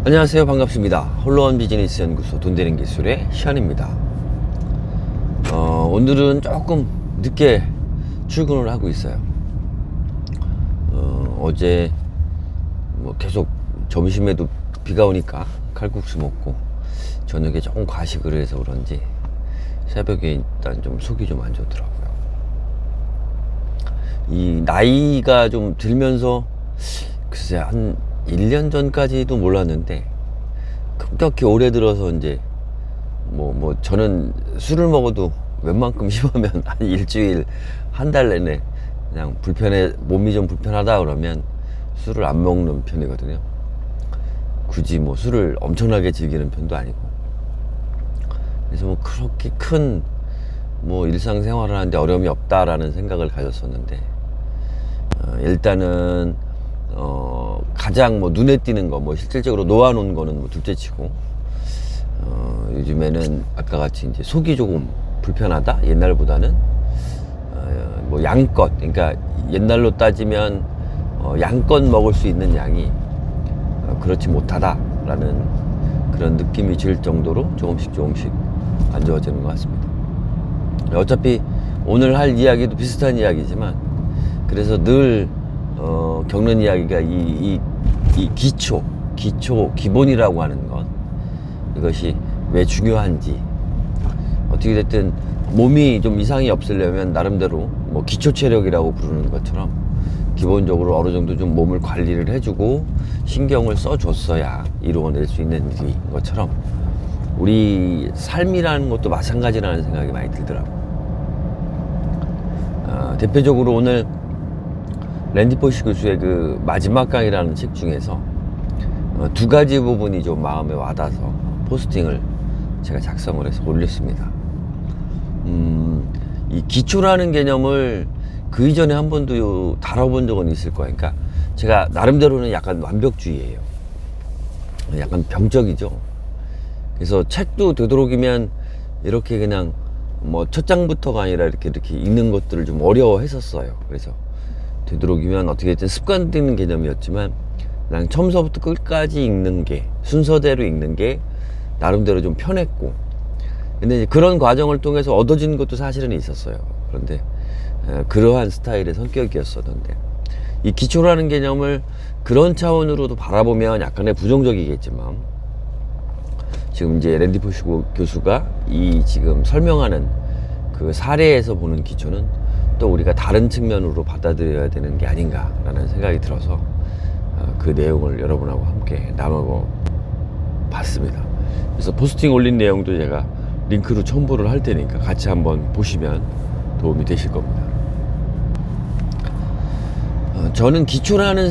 안녕하세요. 반갑습니다. 홀로원 비즈니스 연구소 돈되는 기술의 시안입니다. 오늘은 조금 늦게 출근을 하고 있어요. 어제 뭐 계속 점심에도 비가 오니까 칼국수 먹고 저녁에 조금 과식을 해서 그런지 새벽에 일단 좀 속이 좀 안 좋더라고요. 이 나이가 좀 들면서 글쎄 한 1년 전까지도 몰랐는데 급격히 올해 들어서 이제 뭐 저는 술을 먹어도 웬만큼 심하면 한 일주일 한 달 내내 그냥 몸이 좀 불편하다 그러면 술을 안 먹는 편이거든요. 굳이 뭐 술을 엄청나게 즐기는 편도 아니고. 그래서 뭐 그렇게 큰 뭐 일상생활을 하는데 어려움이 없다라는 생각을 가졌었는데 일단은 가장 뭐 눈에 띄는 거, 뭐 실질적으로 놓아놓은 거는 뭐 둘째치고, 요즘에는 아까 같이 이제 속이 조금 불편하다? 옛날보다는, 뭐 양껏, 그러니까 옛날로 따지면, 양껏 먹을 수 있는 양이, 그렇지 못하다라는 그런 느낌이 들 정도로 조금씩 안 좋아지는 것 같습니다. 어차피 오늘 할 이야기도 비슷한 이야기지만, 그래서 늘 겪는 이야기가 이 기본이라고 하는 것, 이것이 왜 중요한지. 어떻게 됐든 몸이 좀 이상이 없으려면 나름대로 뭐 기초 체력이라고 부르는 것처럼 기본적으로 어느 정도 좀 몸을 관리를 해주고 신경을 써줬어야 이루어낼 수 있는 일인 것처럼 우리 삶이라는 것도 마찬가지라는 생각이 많이 들더라고요. 대표적으로 오늘 랜디 포시 교수의 그 마지막 강의라는 책 중에서 두 가지 부분이 좀 마음에 와닿아서 포스팅을 제가 작성을 해서 올렸습니다. 이 기초라는 개념을 그 이전에 한 번도 다뤄본 적은 있을 거예요. 그러니까 제가 나름대로는 약간 완벽주의예요. 약간 병적이죠. 그래서 책도 되도록이면 이렇게 그냥 뭐 첫 장부터가 아니라 이렇게 읽는 것들을 좀 어려워했었어요. 그래서 되도록이면 어떻게든 습관되는 개념이었지만 그냥 처음서부터 끝까지 읽는 게, 순서대로 읽는 게 나름대로 좀 편했고, 근데 이제 그런 과정을 통해서 얻어진 것도 사실은 있었어요. 그런데 그러한 스타일의 성격이었었는데, 이 기초라는 개념을 그런 차원으로도 바라보면 약간의 부정적이겠지만, 지금 이제 랜디 포시 교수가 이 지금 설명하는 그 사례에서 보는 기초는 또 우리가 다른 측면으로 받아들여야 되는 게 아닌가라는 생각이 들어서 그 내용을 여러분하고 함께 나눠 봤습니다. 그래서 포스팅 올린 내용도 제가 링크로 첨부를 할 테니까 같이 한번 보시면 도움이 되실 겁니다. 저는 기초라는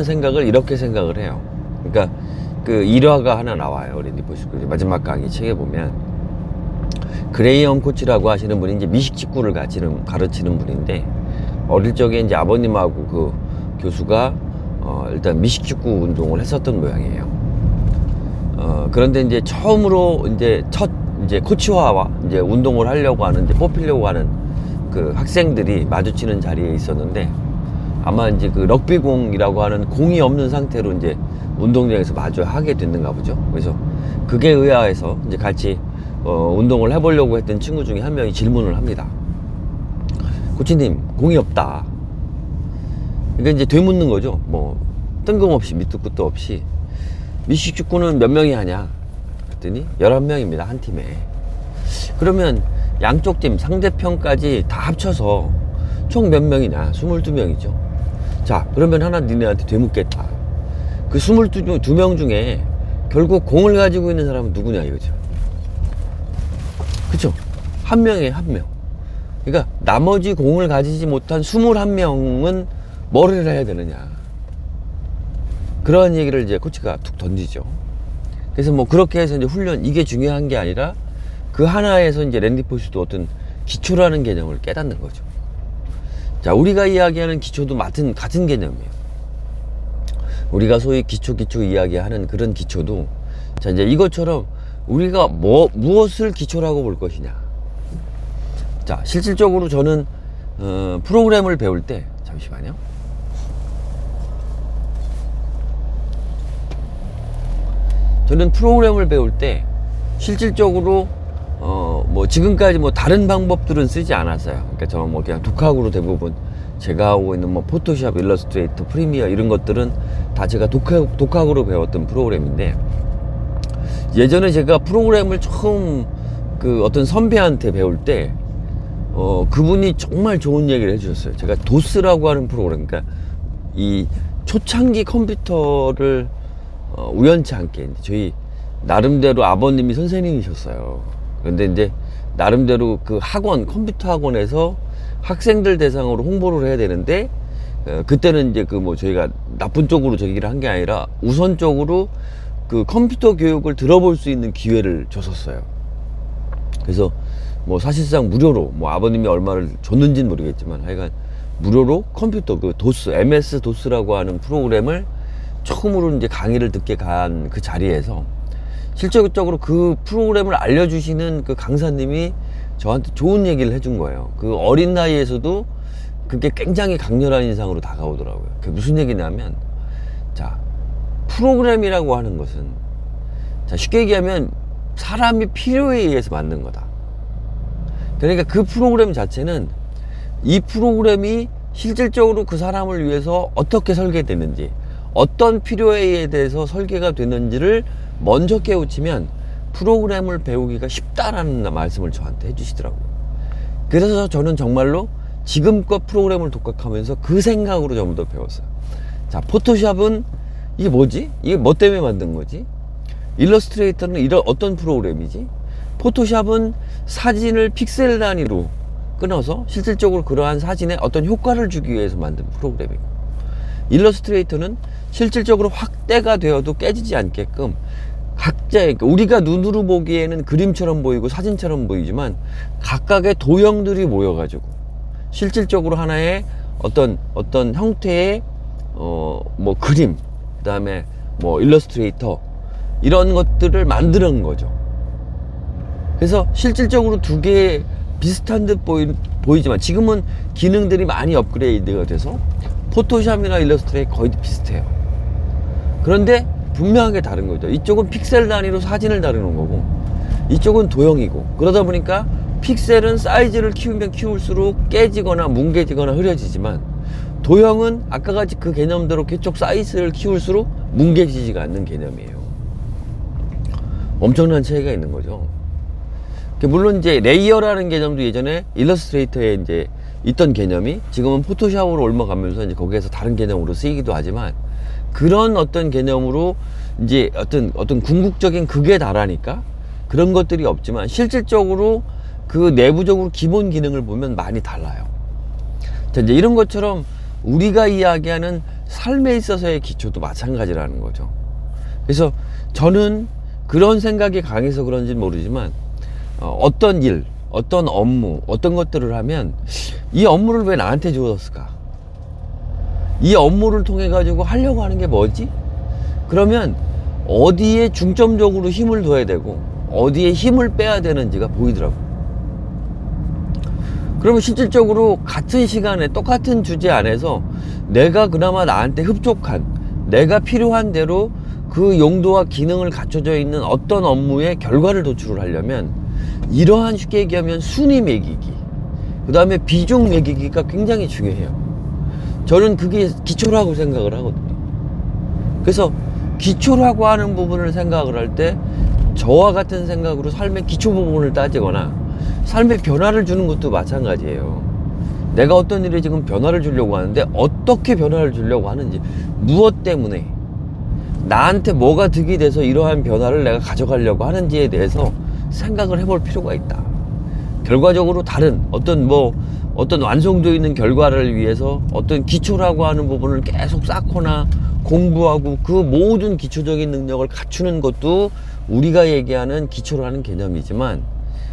생각을 이렇게 생각을 해요. 그러니까 그 일화가 하나 나와요. 랜디 포시 교수 마지막 강의 책에 보면 그레이엄 코치라고 하시는 분이 이제 미식축구를 가르치는 분인데, 어릴 적에 이제 아버님하고 그 교수가 일단 미식축구 운동을 했었던 모양이에요. 그런데 이제 처음으로 이제 코치와 이제 운동을 하려고 하는, 이제 뽑히려고 하는 그 학생들이 마주치는 자리에 있었는데, 아마 이제 그 럭비공이라고 하는 공이 없는 상태로 이제 운동장에서 마주하게 됐는가 보죠. 그래서 그게 의아해서 이제 같이 운동을 해보려고 했던 친구 중에 한 명이 질문을 합니다. 코치님, 공이 없다. 그러니까 이제 되묻는 거죠. 뭐 뜬금없이 밑도 끝도 없이 미식축구는 몇 명이 하냐 그랬더니 11명입니다 한 팀에. 그러면 양쪽 팀 상대편까지 다 합쳐서 총 몇 명이냐? 22명이죠 자, 그러면 하나 니네한테 되묻겠다. 그 22명 중에 결국 공을 가지고 있는 사람은 누구냐 이거죠. 그쵸? 한 명에 한 명. 그러니까 나머지 공을 가지지 못한 21명은 뭐를 해야 되느냐. 그러한 얘기를 이제 코치가 툭 던지죠. 그래서 뭐 그렇게 해서 이제 이게 중요한 게 아니라 그 하나에서 이제 랜디 포시도 어떤 기초라는 개념을 깨닫는 거죠. 자, 우리가 이야기하는 기초도 같은 개념이에요. 우리가 소위 기초 이야기하는 그런 기초도, 자, 이제 이것처럼 우리가 무엇을 기초라고 볼 것이냐. 자, 실질적으로 저는 프로그램을 배울 때, 잠시만요. 저는 프로그램을 배울 때 실질적으로 뭐 지금까지 뭐 다른 방법들은 쓰지 않았어요. 그러니까 저는 뭐 그냥 독학으로 대부분 제가 하고 있는 뭐 포토샵, 일러스트레이터, 프리미어 이런 것들은 다 제가 독학으로 배웠던 프로그램인데, 예전에 제가 프로그램을 처음 그 어떤 선배한테 배울 때 그분이 정말 좋은 얘기를 해주셨어요. 제가 도스라고 하는 프로그램, 그러니까 이 초창기 컴퓨터를 우연치 않게 저희 나름대로 아버님이 선생님이셨어요. 그런데 이제 나름대로 그 학원, 컴퓨터 학원에서 학생들 대상으로 홍보를 해야 되는데, 그때는 이제 그 뭐 저희가 나쁜 쪽으로 저기를 한 게 아니라 우선적으로 그 컴퓨터 교육을 들어볼 수 있는 기회를 줬었어요. 그래서 뭐 사실상 무료로, 뭐 아버님이 얼마를 줬는지는 모르겠지만 하여간 무료로 컴퓨터 그 도스, MS 도스라고 하는 프로그램을 처음으로 이제 강의를 듣게 간 그 자리에서 실질적으로 그 프로그램을 알려주시는 그 강사님이 저한테 좋은 얘기를 해준 거예요. 그 어린 나이에서도 그게 굉장히 강렬한 인상으로 다가오더라고요. 그게 무슨 얘기냐면, 자, 프로그램이라고 하는 것은, 자, 쉽게 얘기하면 사람이 필요에 의해서 만든 거다. 그러니까 그 프로그램 자체는 이 프로그램이 실질적으로 그 사람을 위해서 어떻게 설계됐는지, 어떤 필요에 대해서 설계가 됐는지를 먼저 깨우치면 프로그램을 배우기가 쉽다라는 말씀을 저한테 해주시더라고요. 그래서 저는 정말로 지금껏 프로그램을 독학하면서 그 생각으로 전부 다 배웠어요. 자, 포토샵은 이게 뭐지? 이게 뭐 때문에 만든 거지? 일러스트레이터는 이런 어떤 프로그램이지? 포토샵은 사진을 픽셀 단위로 끊어서 실질적으로 그러한 사진에 어떤 효과를 주기 위해서 만든 프로그램이고, 일러스트레이터는 실질적으로 확대가 되어도 깨지지 않게끔 각자의, 우리가 눈으로 보기에는 그림처럼 보이고 사진처럼 보이지만 각각의 도형들이 모여가지고 실질적으로 하나의 어떤 형태의 뭐 그림, 그 다음에 뭐 일러스트레이터 이런 것들을 만드는 거죠. 그래서 실질적으로 두 개의 비슷한 듯 보이지만 지금은 기능들이 많이 업그레이드가 돼서 포토샵이나 일러스트레이터 거의 비슷해요. 그런데 분명하게 다른 거죠. 이쪽은 픽셀 단위로 사진을 다루는 거고, 이쪽은 도형이고, 그러다 보니까 픽셀은 사이즈를 키우면 키울수록 깨지거나 뭉개지거나 흐려지지만, 도형은 아까 같이 그 개념대로 계속 사이즈를 키울수록 뭉개지지가 않는 개념이에요. 엄청난 차이가 있는 거죠. 물론 이제 레이어라는 개념도 예전에 일러스트레이터에 이제 있던 개념이 지금은 포토샵으로 옮아가면서 이제 거기에서 다른 개념으로 쓰이기도 하지만, 그런 어떤 개념으로 이제 어떤 궁극적인 극에 달하니까 그런 것들이 없지만 실질적으로 그 내부적으로 기본 기능을 보면 많이 달라요. 자, 이제 이런 것처럼 우리가 이야기하는 삶에 있어서의 기초도 마찬가지라는 거죠. 그래서 저는 그런 생각이 강해서 그런지는 모르지만 어떤 일, 어떤 업무, 어떤 것들을 하면 이 업무를 왜 나한테 주었을까? 이 업무를 통해 가지고 하려고 하는 게 뭐지? 그러면 어디에 중점적으로 힘을 둬야 되고 어디에 힘을 빼야 되는지가 보이더라고. 그러면 실질적으로 같은 시간에 똑같은 주제 안에서 내가 그나마 나한테 흡족한, 내가 필요한 대로 그 용도와 기능을 갖춰져 있는 어떤 업무의 결과를 도출을 하려면 이러한 쉽게 얘기하면 순위 매기기, 그 다음에 비중 매기기가 굉장히 중요해요. 저는 그게 기초라고 생각을 하거든요. 그래서 기초라고 하는 부분을 생각을 할 때 저와 같은 생각으로 삶의 기초 부분을 따지거나 삶의 변화를 주는 것도 마찬가지예요. 내가 어떤 일에 지금 변화를 주려고 하는데 어떻게 변화를 주려고 하는지, 무엇 때문에 나한테 뭐가 득이 돼서 이러한 변화를 내가 가져가려고 하는지에 대해서 생각을 해볼 필요가 있다. 결과적으로 다른 어떤 완성도 있는 결과를 위해서 어떤 기초라고 하는 부분을 계속 쌓거나 공부하고 그 모든 기초적인 능력을 갖추는 것도 우리가 얘기하는 기초라는 개념이지만,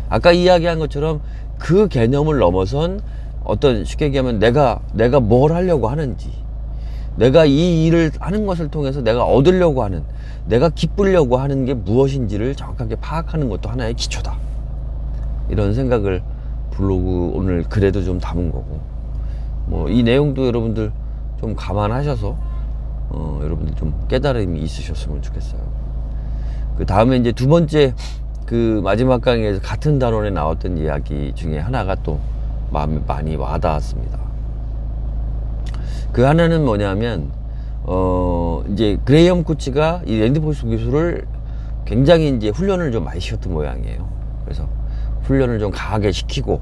아까 이야기한 것처럼 그 개념을 넘어선 어떤 쉽게 얘기하면 내가 뭘 하려고 하는지, 내가 이 일을 하는 것을 통해서 내가 얻으려고 하는, 내가 기쁘려고 하는 게 무엇인지를 정확하게 파악하는 것도 하나의 기초다. 이런 생각을 블로그 오늘 글에도 좀 담은 거고, 뭐 이 내용도 여러분들 좀 감안하셔서 여러분들 좀 깨달음이 있으셨으면 좋겠어요. 그 다음에 이제 두 번째 그 마지막 강의에서 같은 단원에 나왔던 이야기 중에 하나가 또 마음에 많이 와닿았습니다. 그 하나는 뭐냐면 이제 그레이엄 코치가 이 랜디포스 기술을 굉장히 이제 훈련을 좀 많이 시켰던 모양이에요. 그래서 훈련을 좀 강하게 시키고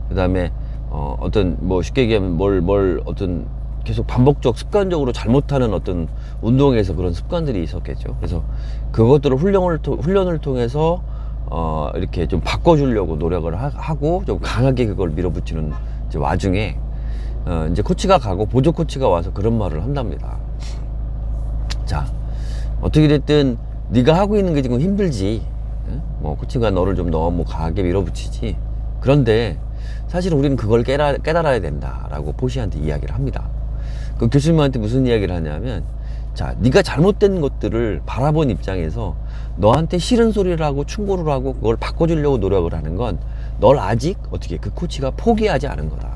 그 다음에 어떤 뭐 쉽게 얘기하면 뭘 어떤 계속 반복적 습관적으로 잘못하는 어떤 운동에서 그런 습관들이 있었겠죠. 그래서 그것들을 훈련을 통해서 이렇게 좀 바꿔주려고 노력을 하고 좀 강하게 그걸 밀어붙이는 이제 와중에 이제 코치가 가고 보조 코치가 와서 그런 말을 한답니다. 자, 어떻게 됐든 네가 하고 있는 게 지금 힘들지. 뭐 코치가 너를 좀 너무 강하게 밀어붙이지. 그런데 사실 우리는 그걸 깨달아야 된다라고 포시한테 이야기를 합니다. 그 교수님한테 무슨 이야기를 하냐면, 자, 네가 잘못된 것들을 바라본 입장에서 너한테 싫은 소리를 하고 충고를 하고 그걸 바꿔주려고 노력을 하는 건 널 아직 어떻게 그 코치가 포기하지 않은 거다.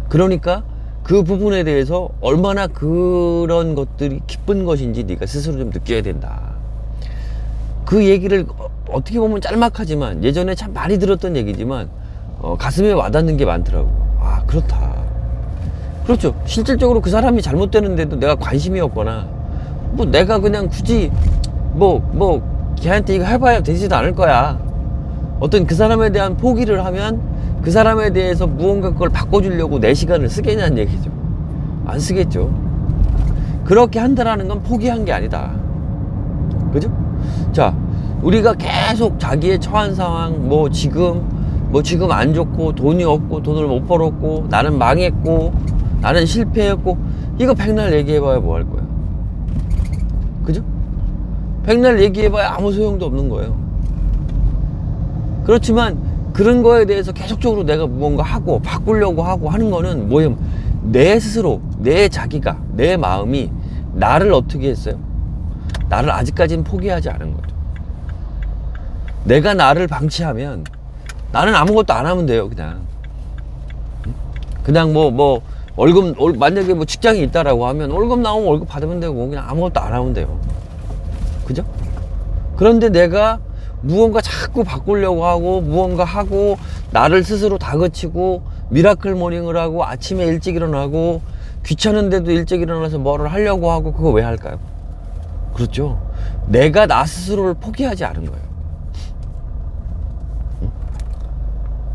그러니까 그 부분에 대해서 얼마나 그런 것들이 기쁜 것인지 네가 스스로 좀 느껴야 된다. 그 얘기를 어떻게 보면 짤막하지만 예전에 참 많이 들었던 얘기지만 가슴에 와닿는 게 많더라고요. 아, 그렇다. 그렇죠. 실질적으로 그 사람이 잘못되는데도 내가 관심이 없거나 뭐 내가 그냥 굳이 걔한테 이거 해봐야 되지도 않을 거야. 어떤 그 사람에 대한 포기를 하면 그 사람에 대해서 무언가 그걸 바꿔주려고 내 시간을 쓰겠냐는 얘기죠. 안 쓰겠죠. 그렇게 한다라는 건 포기한 게 아니다. 그죠? 자, 우리가 계속 자기의 처한 상황, 지금 안 좋고, 돈이 없고, 돈을 못 벌었고, 나는 망했고, 나는 실패했고, 이거 백날 얘기해봐야 뭐 할 거예요? 그죠? 백날 얘기해봐야 아무 소용도 없는 거예요. 그렇지만, 그런 거에 대해서 계속적으로 내가 무언가 하고, 바꾸려고 하고 하는 거는 뭐예요? 내 스스로, 내 마음이 나를 어떻게 했어요? 나를 아직까지는 포기하지 않은 거죠. 내가 나를 방치하면 나는 아무것도 안 하면 돼요. 그냥 월급, 만약에 뭐 직장이 있다라고 하면 월급 나오면 월급 받으면 되고 그냥 아무것도 안 하면 돼요. 그죠? 그런데 내가 무언가 자꾸 바꾸려고 하고 무언가 하고 나를 스스로 다그치고 미라클 모닝을 하고 아침에 일찍 일어나고 귀찮은데도 일찍 일어나서 뭐를 하려고 하고 그거 왜 할까요? 그렇죠. 내가 나 스스로를 포기하지 않은 거예요.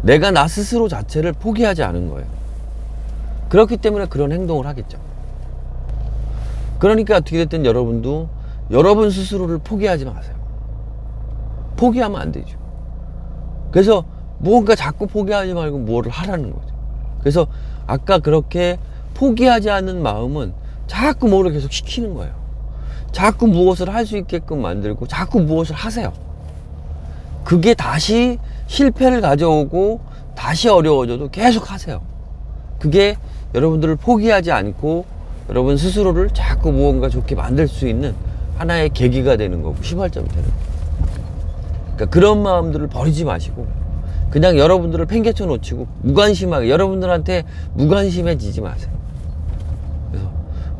내가 나 스스로 자체를 포기하지 않은 거예요. 그렇기 때문에 그런 행동을 하겠죠. 그러니까 어떻게 됐든 여러분도 여러분 스스로를 포기하지 마세요. 포기하면 안 되죠. 그래서 무언가 자꾸 포기하지 말고 뭐를 하라는 거죠. 그래서 아까 그렇게 포기하지 않는 마음은 자꾸 뭐를 계속 시키는 거예요. 자꾸 무엇을 할 수 있게끔 만들고 자꾸 무엇을 하세요. 그게 다시 실패를 가져오고 다시 어려워져도 계속 하세요. 그게 여러분들을 포기하지 않고 여러분 스스로를 자꾸 무언가 좋게 만들 수 있는 하나의 계기가 되는 거고 시발점이 되는 거예요. 그러니까 그런 마음들을 버리지 마시고 그냥 여러분들을 팽개쳐 놓치고 무관심하게 여러분들한테 무관심해지지 마세요. 그래서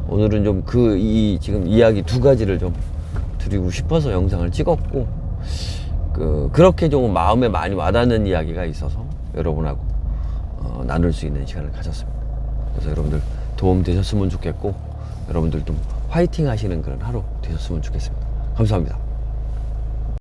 오늘은 좀 지금 이야기 두 가지를 좀 드리고 싶어서 영상을 찍었고 그렇게 좀 마음에 많이 와닿는 이야기가 있어서 여러분하고 나눌 수 있는 시간을 가졌습니다. 그래서 여러분들 도움 되셨으면 좋겠고 여러분들도 화이팅 하시는 그런 하루 되셨으면 좋겠습니다. 감사합니다.